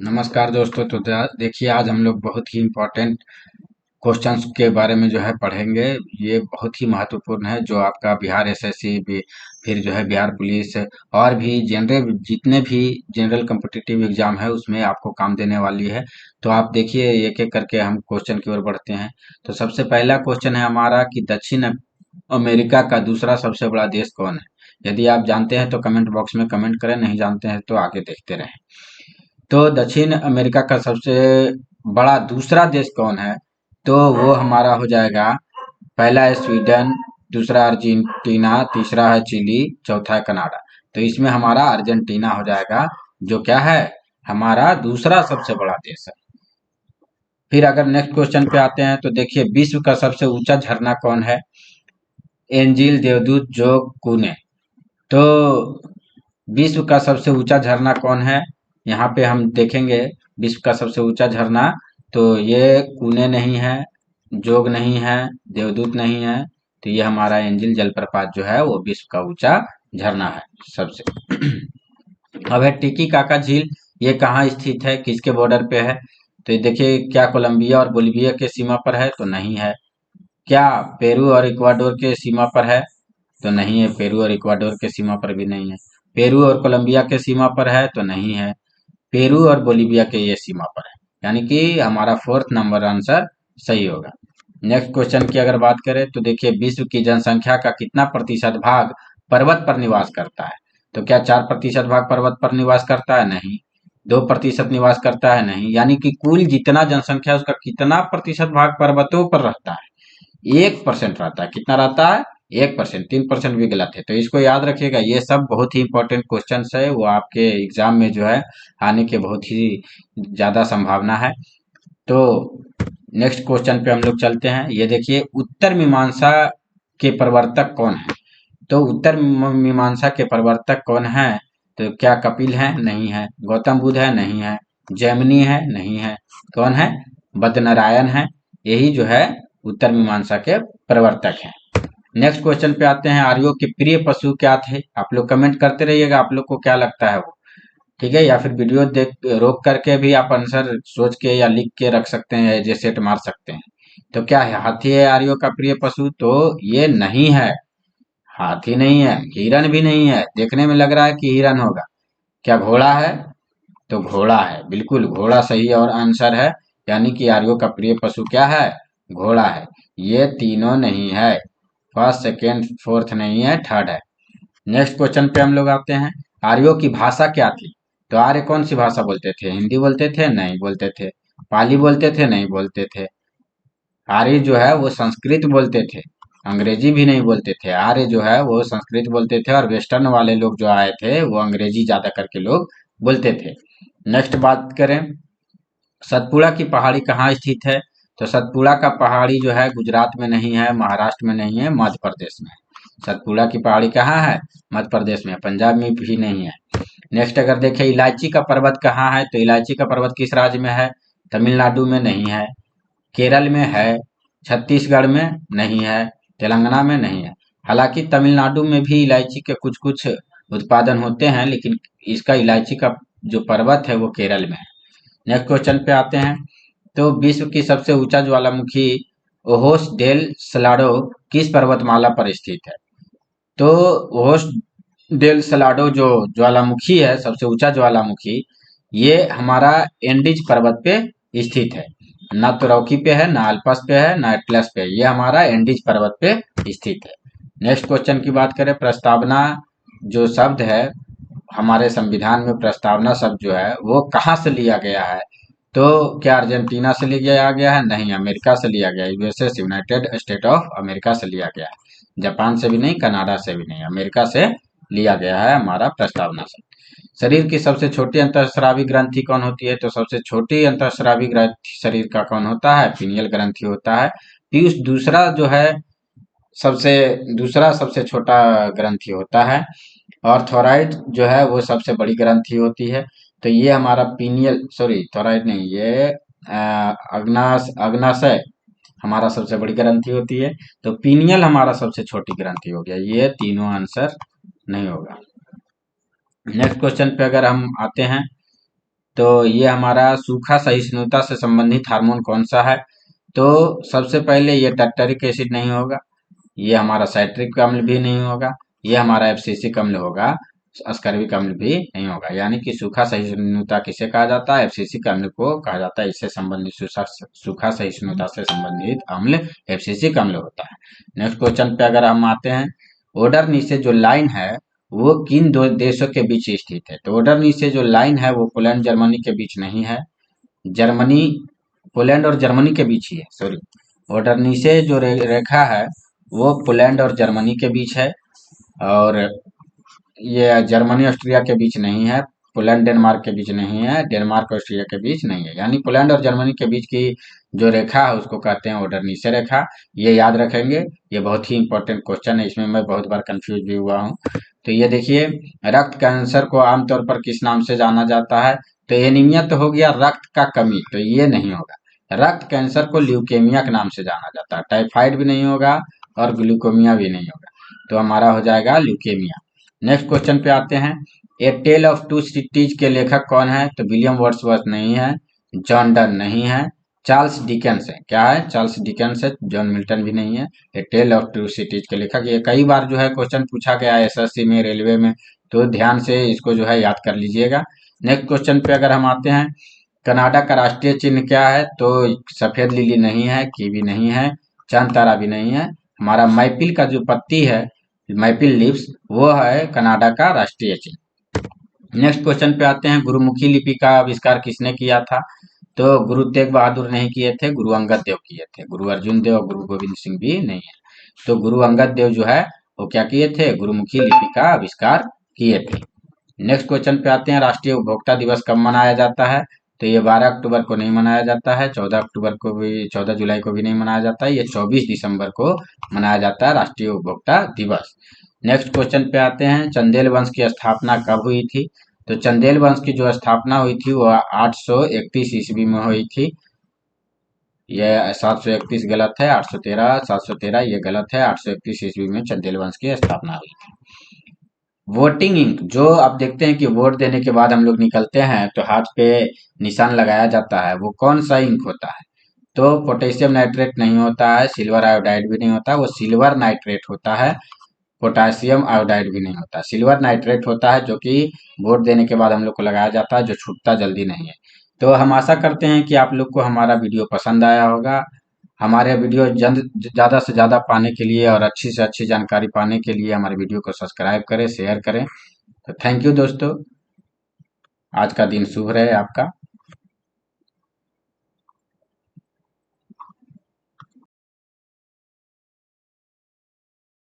नमस्कार दोस्तों। तो देखिए, आज हम लोग बहुत ही इम्पोर्टेंट क्वेश्चंस के बारे में जो है पढ़ेंगे। ये बहुत ही महत्वपूर्ण है, जो आपका बिहार एसएससी भी, फिर जो है बिहार पुलिस और भी जनरल, जितने भी जनरल कॉम्पिटिटिव एग्जाम है उसमें आपको काम देने वाली है। तो आप देखिए, एक एक करके हम क्वेश्चन की ओर बढ़ते हैं। तो सबसे पहला क्वेश्चन है हमारा कि दक्षिण अमेरिका का दूसरा सबसे बड़ा देश कौन है। यदि आप जानते हैं तो कमेंट बॉक्स में कमेंट करें, नहीं जानते हैं तो आगे देखते रहें। तो दक्षिण अमेरिका का सबसे बड़ा दूसरा देश कौन है? तो वो हमारा हो जाएगा, पहला है स्वीडन, दूसरा अर्जेंटीना, तीसरा है चिली, चौथा है कनाडा। तो इसमें हमारा अर्जेंटीना हो जाएगा, जो क्या है, हमारा दूसरा सबसे बड़ा देश है। फिर अगर नेक्स्ट क्वेश्चन पे आते हैं तो देखिए, विश्व का सबसे ऊंचा झरना कौन है? एंजिल, देवदूत, जोग, कुने। तो विश्व का सबसे ऊंचा झरना कौन है? यहाँ पे हम देखेंगे विश्व का सबसे ऊंचा झरना। तो ये कुने नहीं है, जोग नहीं है, देवदूत नहीं है। तो ये हमारा एंजिल जलप्रपात जो है वो विश्व का ऊंचा झरना है सबसे। अब है टिकी काका झील। ये कहाँ स्थित है, किसके बॉर्डर पे है? तो ये देखिए, क्या कोलंबिया और बोलिविया के सीमा पर है? तो नहीं है। क्या पेरू और इक्वाडोर के सीमा पर है? तो नहीं है, पेरू और इक्वाडोर के सीमा पर भी नहीं है। पेरू और कोलंबिया के सीमा पर है? तो नहीं है। पेरू और बोलीविया के ये सीमा पर है, यानी कि हमारा फोर्थ नंबर आंसर सही होगा। नेक्स्ट क्वेश्चन की अगर बात करें तो देखिए, विश्व की जनसंख्या का कितना प्रतिशत भाग पर्वत पर निवास करता है? तो क्या 4% भाग पर्वत पर निवास करता है? नहीं। 2% निवास करता है? नहीं। यानी कि कुल जितना जनसंख्या है उसका कितना प्रतिशत भाग पर्वतों पर रहता है? 1% रहता है। कितना रहता है? 1%। 3% भी गलत है, तो इसको याद रखिएगा। ये सब बहुत ही इंपॉर्टेंट क्वेश्चन है, वो आपके एग्जाम में जो है आने के बहुत ही ज्यादा संभावना है। तो नेक्स्ट क्वेश्चन पे हम लोग चलते हैं। ये देखिए, उत्तर मीमांसा के प्रवर्तक कौन है? तो उत्तर मीमांसा के प्रवर्तक कौन है? तो क्या कपिल है? नहीं है। गौतम बुद्ध है? नहीं है। जैमिनी है? नहीं है। कौन है? बद्रनारायण है। यही जो है उत्तर मीमांसा के प्रवर्तक हैं। नेक्स्ट क्वेश्चन पे आते हैं। आर्यों के प्रिय पशु क्या थे? आप लोग कमेंट करते रहिएगा, आप लोग को क्या लगता है वो, ठीक है? या फिर वीडियो देख रोक करके भी आप आंसर सोच के या लिख के रख सकते हैं, जैसे सेट मार सकते हैं। तो क्या है, हाथी है आर्यों का प्रिय पशु? तो ये नहीं है, हाथी नहीं है। हिरन भी नहीं है, देखने में लग रहा है कि हिरन होगा। क्या घोड़ा है? तो घोड़ा है, बिल्कुल घोड़ा सही और आंसर है। यानी कि आर्यों का प्रिय पशु क्या है? घोड़ा है। ये तीनों नहीं है, फर्स्ट सेकेंड फोर्थ नहीं है, थर्ड है। नेक्स्ट क्वेश्चन पे हम लोग आते हैं। आर्यों की भाषा क्या थी? तो आर्य कौन सी भाषा बोलते थे? हिंदी बोलते थे? नहीं बोलते थे। पाली बोलते थे? नहीं बोलते थे। आर्य जो है वो संस्कृत बोलते थे, अंग्रेजी भी नहीं बोलते थे। आर्य जो है वो संस्कृत बोलते थे, और वेस्टर्न वाले लोग जो आए थे वो अंग्रेजी ज्यादा करके लोग बोलते थे। नेक्स्ट बात करें, सतपुड़ा की पहाड़ी कहाँ स्थित है? तो सतपुड़ा का पहाड़ी जो है गुजरात में नहीं है, महाराष्ट्र में नहीं है, मध्य प्रदेश में है। सतपुड़ा की पहाड़ी कहाँ है? मध्य प्रदेश में। पंजाब में भी नहीं है। नेक्स्ट अगर देखें, इलायची का पर्वत कहाँ है? तो इलायची का पर्वत किस राज्य में है? तमिलनाडु में नहीं है। केरल में है। छत्तीसगढ़ में नहीं है। तेलंगाना में नहीं है। हालांकि तमिलनाडु में भी इलायची के कुछ कुछ उत्पादन होते हैं, लेकिन इसका इलायची का जो पर्वत है वो केरल में है। नेक्स्ट क्वेश्चन पे आते हैं। तो विश्व की सबसे ऊंचा ज्वालामुखी ओहोस डेल सलाडो किस पर्वतमाला पर स्थित है? तो ओहोस डेल सलाडो जो ज्वालामुखी है, सबसे ऊंचा ज्वालामुखी, ये हमारा एंडीज पर्वत पे स्थित है। ना तो रॉकी पे है, ना अल्पस पे है, ना एटलस पे है। ये हमारा एंडीज पर्वत पे स्थित है। नेक्स्ट क्वेश्चन की बात करें, प्रस्तावना जो शब्द है, हमारे संविधान में प्रस्तावना शब्द जो है वो कहाँ से लिया गया है? तो क्या अर्जेंटीना से लिया गया है? नहीं, अमेरिका से लिया गया है। USA, United state of America से लिया गया है। जापान से भी नहीं, कनाडा से भी नहीं, अमेरिका से लिया गया है हमारा प्रस्तावना शब्द। शरीर की सबसे छोटी अंतःस्रावी ग्रंथि कौन होती है? तो सबसे छोटी अंतःस्रावी ग्रंथि शरीर का कौन होता है? पीनियल ग्रंथि होता है। पीयूष दूसरा जो है सबसे, दूसरा सबसे छोटा ग्रंथि होता है। और थोराइड जो है वो सबसे बड़ी ग्रंथि होती है। तो ये हमारा पीनियल, सॉरी थोराइड नहीं, ये अग्नाशय हमारा सबसे बड़ी ग्रंथि होती है। तो पीनियल हमारा सबसे छोटी ग्रंथि हो गया। ये तीनों आंसर नहीं होगा। नेक्स्ट क्वेश्चन पे अगर हम आते हैं, तो ये हमारा सूखा सहिष्णुता से संबंधित हार्मोन कौन सा है? तो सबसे पहले ये टर्टरिक एसिड नहीं होगा, ये हमारा साइट्रिक अम्ल भी नहीं होगा, ये हमारा एब्सिसिक अम्ल होगा, अस्कर्बिक अम्ल भी नहीं होगा। यानी कि सूखा सहिष्णुता किसे कहा जाता है? एब्सिसिक अम्ल को कहा जाता है। इससे संबंधित सूखा सहिष्णुता से संबंधित अम्ल एब्सिसिक अम्ल होता है। नेक्स्ट क्वेश्चन पे अगर हम आते हैं, ओडर नीचे जो लाइन है वो किन दो देशों के बीच स्थित है? तो ओडर नीचे जो लाइन है वो पोलैंड जर्मनी के बीच नहीं है, जर्मनी पोलैंड और जर्मनी के बीच ही है, सॉरी। ओडर नीचे जो रेखा है वो पोलैंड और जर्मनी के बीच है, और ये जर्मनी ऑस्ट्रिया के बीच नहीं है, पोलैंड डेनमार्क के बीच नहीं है, डेनमार्क ऑस्ट्रिया के बीच नहीं है। यानी पोलैंड और जर्मनी के बीच की जो रेखा है उसको कहते हैं ओडरनीसे रेखा। ये याद रखेंगे, ये बहुत ही इंपॉर्टेंट क्वेश्चन है, इसमें मैं बहुत बार कंफ्यूज भी हुआ हूँ। तो ये देखिए, रक्त कैंसर को आमतौर पर किस नाम से जाना जाता है? तो एनीमिया तो हो गया रक्त का कमी, तो ये नहीं होगा। रक्त कैंसर को ल्यूकेमिया के नाम से जाना जाता है। टाइफाइड भी नहीं होगा और ग्लूकोमिया भी नहीं होगा, तो हमारा हो जाएगा ल्यूकेमिया। नेक्स्ट क्वेश्चन पे आते हैं, ए टेल ऑफ टू सिटीज के लेखक कौन है? तो विलियम वर्ड्सवर्थ नहीं है, जॉन डन नहीं है, चार्ल्स डिकेंस है। क्या है? चार्ल्स डिकेंस है, जॉन मिल्टन भी नहीं है। ए टेल ऑफ टू सिटीज के लेखक, ये कई बार जो है क्वेश्चन पूछा गया है एसएससी में, रेलवे में, तो ध्यान से इसको जो है याद कर लीजिएगा। नेक्स्ट क्वेश्चन पे अगर हम आते हैं, कनाडा का राष्ट्रीय चिन्ह क्या है? तो सफेद लिली नहीं है, कीवी नहीं है, चांद तारा भी नहीं है। हमारा मैपिल का जो पत्ती है, मैपिल लीव्स, वो है कनाडा का राष्ट्रीय चिन्ह। नेक्स्ट क्वेश्चन पे आते हैं, गुरुमुखी लिपि का आविष्कार किसने किया था? तो गुरु तेग बहादुर नहीं किए थे, गुरु अंगद देव किए थे। गुरु अर्जुन देव और गुरु गोविंद सिंह भी नहीं है। तो गुरु अंगद देव जो है वो क्या किए थे? गुरुमुखी लिपि का आविष्कार किए थे। नेक्स्ट क्वेश्चन पे आते हैं, राष्ट्रीय उपभोक्ता दिवस कब मनाया जाता है? तो ये 12 अक्टूबर को नहीं मनाया जाता है, 14 अक्टूबर को भी, 14 जुलाई को भी नहीं मनाया जाता है, ये 24 दिसंबर को मनाया जाता है राष्ट्रीय उपभोक्ता दिवस। नेक्स्ट क्वेश्चन पे आते हैं, चंदेल वंश की स्थापना कब हुई थी? तो चंदेल वंश की जो स्थापना हुई थी वो 831 ईस्वी में हुई थी। यह 731 गलत है, 813, 713 ये गलत है, 831 ईस्वी में चंदेल वंश की स्थापना हुई थी। वोटिंग इंक, जो आप देखते हैं कि वोट देने के बाद हम लोग निकलते हैं तो हाथ पे निशान लगाया जाता है, वो कौन सा इंक होता है? तो पोटेशियम नाइट्रेट नहीं होता है, सिल्वर आयोडाइड भी नहीं होता, वो सिल्वर नाइट्रेट होता है। पोटासियम आयोडाइड भी नहीं होता, सिल्वर नाइट्रेट होता है, जो कि वोट देने के बाद हम लोग को लगाया जाता है, जो छूटता जल्दी नहीं है। तो हम आशा करते हैं कि आप लोग को हमारा वीडियो पसंद आया होगा। हमारे वीडियो जल्द ज़्यादा से ज़्यादा पाने के लिए और अच्छी से अच्छी जानकारी पाने के लिए हमारे वीडियो को सब्सक्राइब करें, शेयर करें। तो थैंक यू दोस्तों, आज का दिन शुभ रहे आपका।